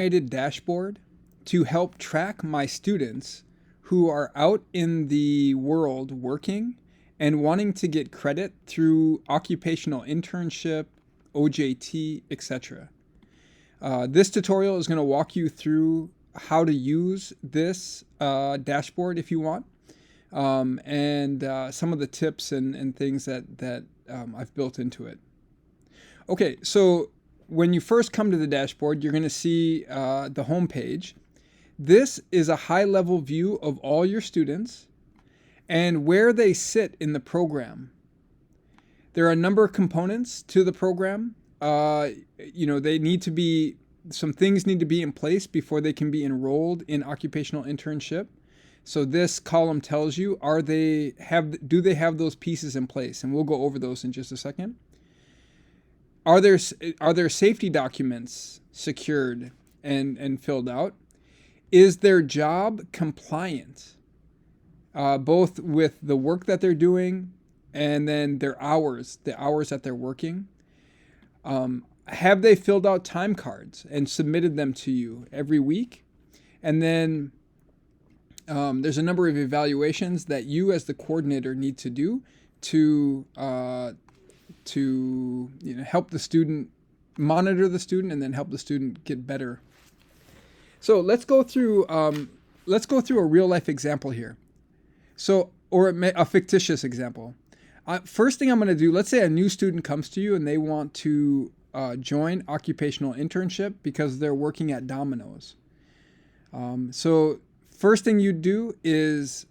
Created dashboard to help track my students who are out in the world working and wanting to get credit through occupational internship, OJT, etc. This tutorial is going to walk you through how to use this dashboard if you want, and some of the tips and things that I've built into it. Okay, so when you first come to the dashboard, you're going to see the home page. This is a high-level view of all your students and where they sit in the program. There are a number of components to the program. They need to be, some things need to be in place before they can be enrolled in occupational internship. So this column tells you, do they have those pieces in place? And we'll go over those in just a second. Are there safety documents secured and filled out? Is their job compliant, both with the work that they're doing and then the hours that they're working? Have they filled out time cards and submitted them to you every week? And then there's a number of evaluations that you as the coordinator need to do to help the student, monitor the student, and then help the student get better. So let's go through a real life example here. Or a fictitious example. First thing I'm going to do, let's say a new student comes to you and they want to join occupational internship because they're working at Domino's. So first thing you'd do is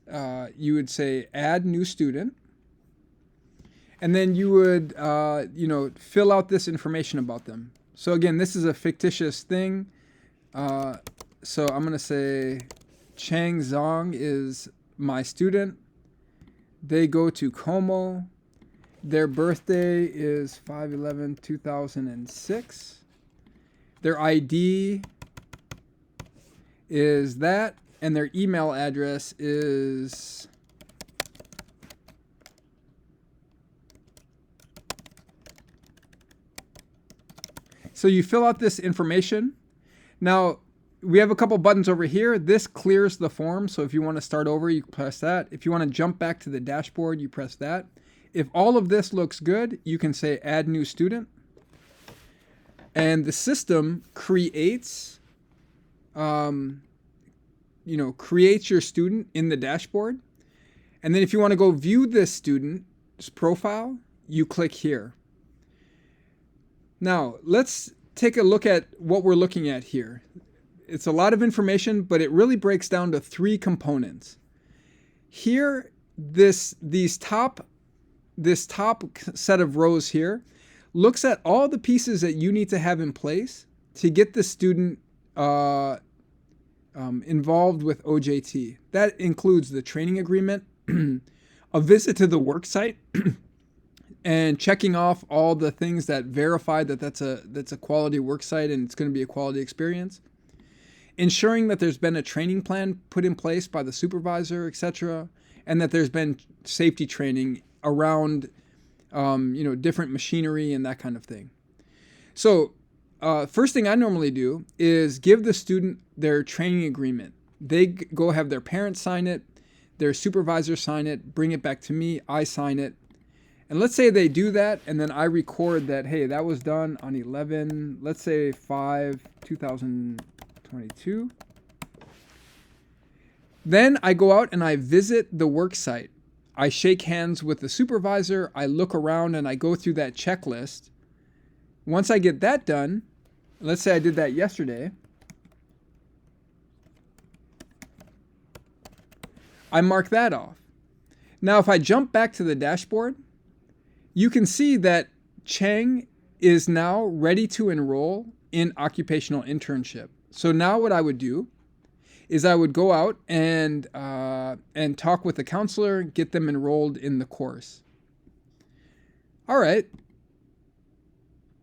you would say add new student. And then you would, fill out this information about them. So again, this is a fictitious thing. So I'm going to say Chang Zong is my student. They go to Como. Their birthday is 5/11/2006. Their ID is that. And their email address is... So you fill out this information. Now, we have a couple buttons over here. This clears the form. So if you want to start over, you press that. If you want to jump back to the dashboard, you press that. If all of this looks good, you can say add new student. And the system creates, creates your student in the dashboard. And then if you want to go view this student's profile, you click here. Now, let's take a look at what we're looking at here. It's a lot of information, but it really breaks down to 3 components. Here, this top set of rows here looks at all the pieces that you need to have in place to get the student involved with OJT. That includes the training agreement, a visit to the work site, and checking off all the things that verify that that's a quality work site and it's going to be a quality experience. Ensuring that there's been a training plan put in place by the supervisor, etc., and that there's been safety training around, different machinery and that kind of thing. So, first thing I normally do is give the student their training agreement. They go have their parents sign it, their supervisor sign it, bring it back to me, I sign it. And let's say they do that, and then I record that, hey, that was done on 5/2022. Then I go out and I visit the work site. I shake hands with the supervisor, I look around, and I go through that checklist. Once I get that done, let's say I did that yesterday, I mark that off. Now, if I jump back to the dashboard, you can see that Chang is now ready to enroll in occupational internship. So now what I would do is I would go out and talk with the counselor, get them enrolled in the course. All right.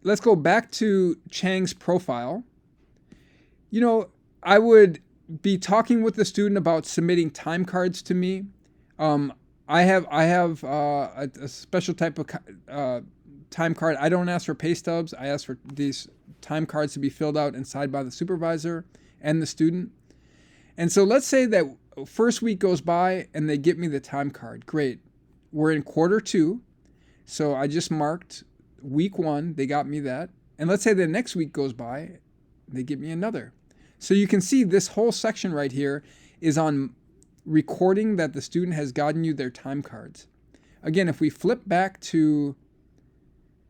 Let's go back to Chang's profile. I would be talking with the student about submitting time cards to me. I have a special type of time card. I don't ask for pay stubs. I ask for these time cards to be filled out and signed by the supervisor and the student. And so let's say that first week goes by and they get me the time card. Great. We're in quarter 2. So I just marked week 1. They got me that. And let's say the next week goes by, they give me another. So you can see this whole section right here is on recording that the student has gotten you their time cards. Again, if we flip back to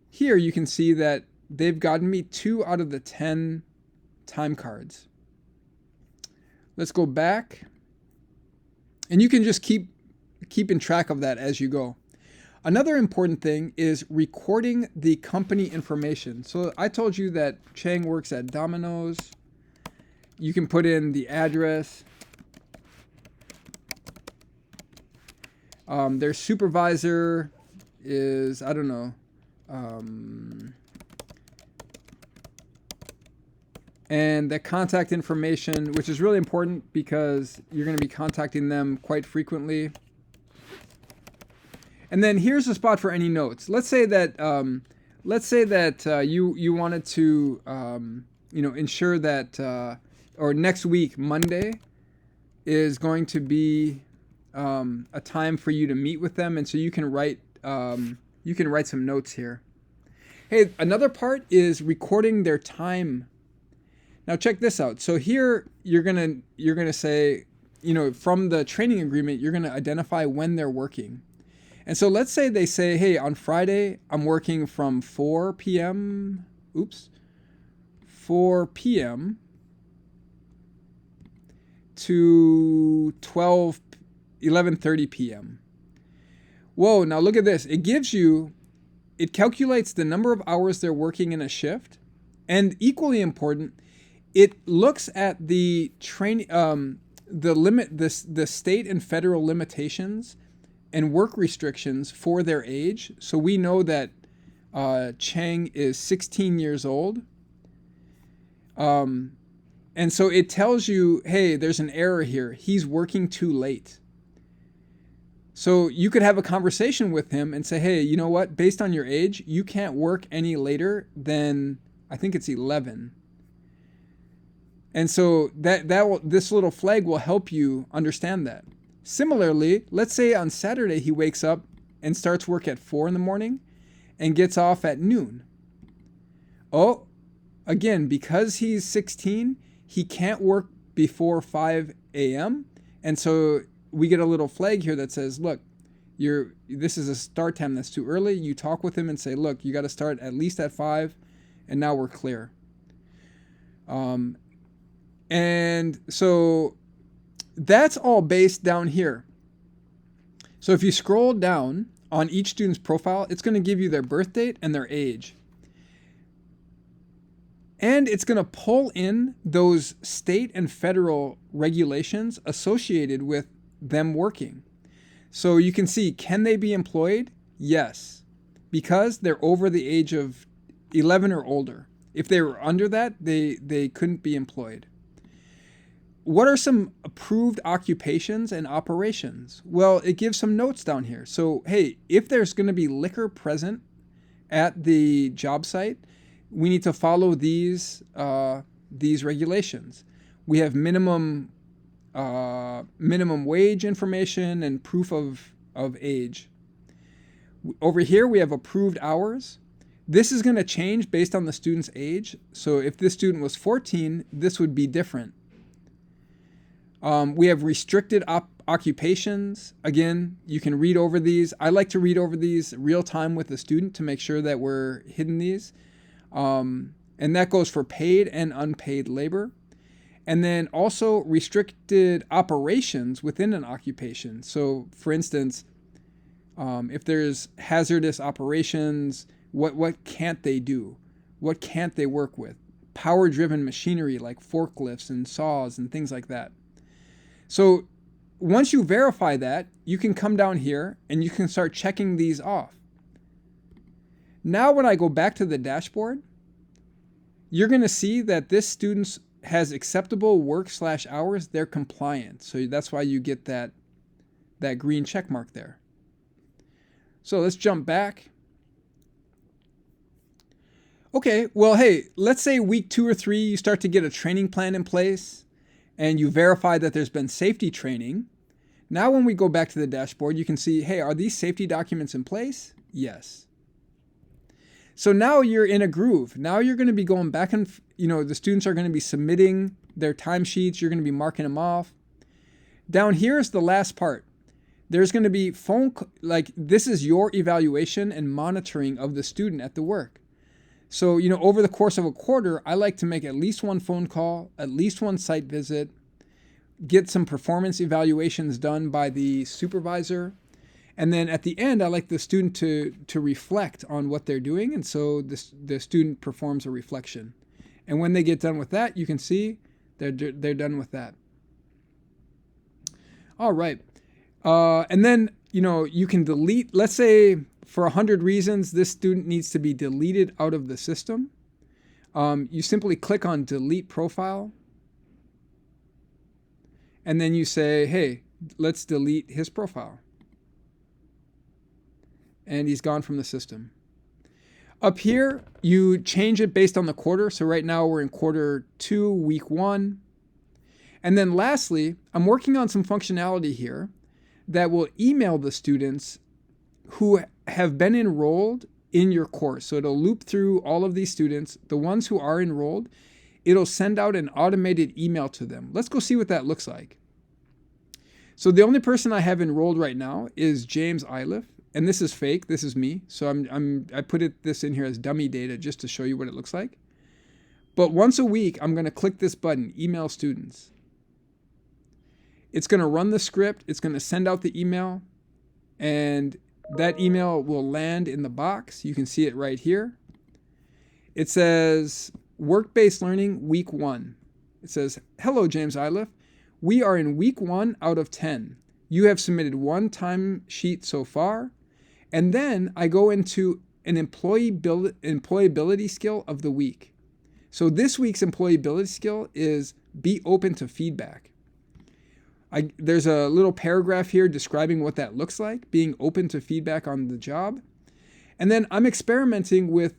here, you can see that they've gotten me 2 out of the 10 time cards. Let's go back. And you can just keep in track of that as you go. Another important thing is recording the company information. So I told you that Chang works at Domino's. You can put in the address. Their supervisor is, I don't know. And the contact information, which is really important because you're going to be contacting them quite frequently. And then here's a spot for any notes. Let's say that you wanted to ensure that or next week Monday is going to be a time for you to meet with them, and so you can write some notes here. Hey, another part is recording their time. Now check this out. So here you're gonna say, from the training agreement, you're gonna identify when they're working. And so let's say they say, hey, on Friday, I'm working from 4 p.m. to 11:30 p.m. Whoa, now look at this. It calculates the number of hours they're working in a shift. And equally important, it looks at the the state and federal limitations and work restrictions for their age. So we know that Chang is 16 years old. And so it tells you, hey, there's an error here. He's working too late. So you could have a conversation with him and say, hey, you know what? Based on your age, you can't work any later than, I think it's 11. And so this little flag will help you understand that. Similarly, let's say on Saturday he wakes up and starts work at 4 in the morning and gets off at noon. Oh, again, because he's 16, he can't work before 5 a.m. And so we get a little flag here that says, look, this is a start time that's too early. You talk with him and say, look, you got to start at least at 5, and now we're clear. And so that's all based down here. So if you scroll down on each student's profile, it's going to give you their birth date and their age. And it's going to pull in those state and federal regulations associated with them working. So you can see, can they be employed? Yes, because they're over the age of 11 or older. If they were under that, they couldn't be employed. What are some approved occupations and operations? Well, it gives some notes down here. So, hey, if there's going to be liquor present at the job site, we need to follow these regulations. We have minimum wage information and proof of age. Over here, we have approved hours. This is going to change based on the student's age. So if this student was 14, this would be different. We have restricted occupations. Again, you can read over these. I like to read over these real time with the student to make sure that we're hitting these. And that goes for paid and unpaid labor. And then also restricted operations within an occupation. So for instance, if there's hazardous operations, what can't they do? What can't they work with? Power-driven machinery like forklifts and saws and things like that. So once you verify that, you can come down here and you can start checking these off. Now when I go back to the dashboard, you're going to see that this student has acceptable work/hours. They're compliant. So that's why you get that green check mark there. So let's jump back. Okay, well, hey, let's say week 2 or 3, you start to get a training plan in place and you verify that there's been safety training. Now, when we go back to the dashboard, you can see, hey, are these safety documents in place? Yes. So now you're in a groove. Now you're going to be going back and, the students are going to be submitting their timesheets. You're going to be marking them off. Down here is the last part. There's going to be this is your evaluation and monitoring of the student at the work. So, over the course of a quarter, I like to make at least one phone call, at least one site visit, get some performance evaluations done by the supervisor. And then at the end, I like the student to reflect on what they're doing. And so the student performs a reflection. And when they get done with that, you can see they're done with that. All right. And then, you can delete, let's say for 100 reasons, this student needs to be deleted out of the system. You simply click on delete profile. And then you say, hey, let's delete his profile. And he's gone from the system. Up here, you change it based on the quarter. So right now we're in quarter 2, week 1. And then lastly, I'm working on some functionality here that will email the students who have been enrolled in your course. So it'll loop through all of these students, the ones who are enrolled. It'll send out an automated email to them. Let's go see what that looks like. So the only person I have enrolled right now is James Iliff, and this is fake. This is me. So I put this in here as dummy data just to show you what it looks like. But once a week, I'm going to click this button, Email Students. It's going to run the script. It's going to send out the email, and that email will land in the box. You can see it right here. It says Work-Based Learning Week 1. It says, hello, James Iliff. We are in week 1 out of 10. You have submitted 1 time sheet so far. And then I go into an employability skill of the week. So this week's employability skill is be open to feedback. There's a little paragraph here describing what that looks like, being open to feedback on the job. And then I'm experimenting with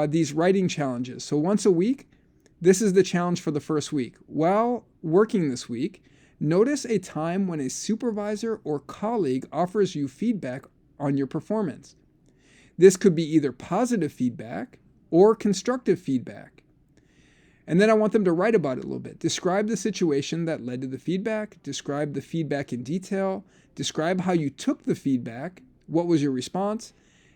these writing challenges. So once a week, this is the challenge for the first week. While working this week, notice a time when a supervisor or colleague offers you feedback on your performance. This could be either positive feedback or constructive feedback. And then I want them to write about it a little bit. Describe the situation that led to the feedback. Describe the feedback in detail. Describe how you took the feedback. What was your response?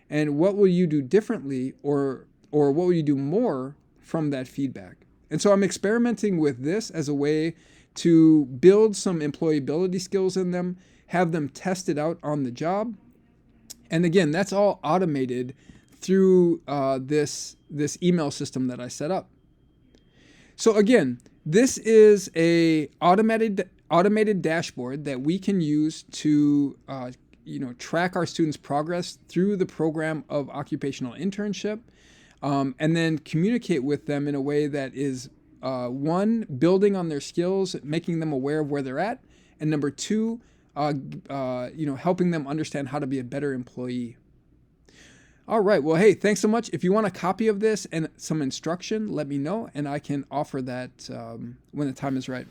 And what will you do differently or what will you do more from that feedback? And so I'm experimenting with this as a way to build some employability skills in them, have them test it out on the job. And again, that's all automated through this email system that I set up. So again, this is a automated dashboard that we can use to track our students' progress through the program of occupational internship, and then communicate with them in a way that is one, building on their skills, making them aware of where they're at, and number two, helping them understand how to be a better employee. All right. Well, hey, thanks so much. If you want a copy of this and some instruction, let me know, and I can offer that when the time is right.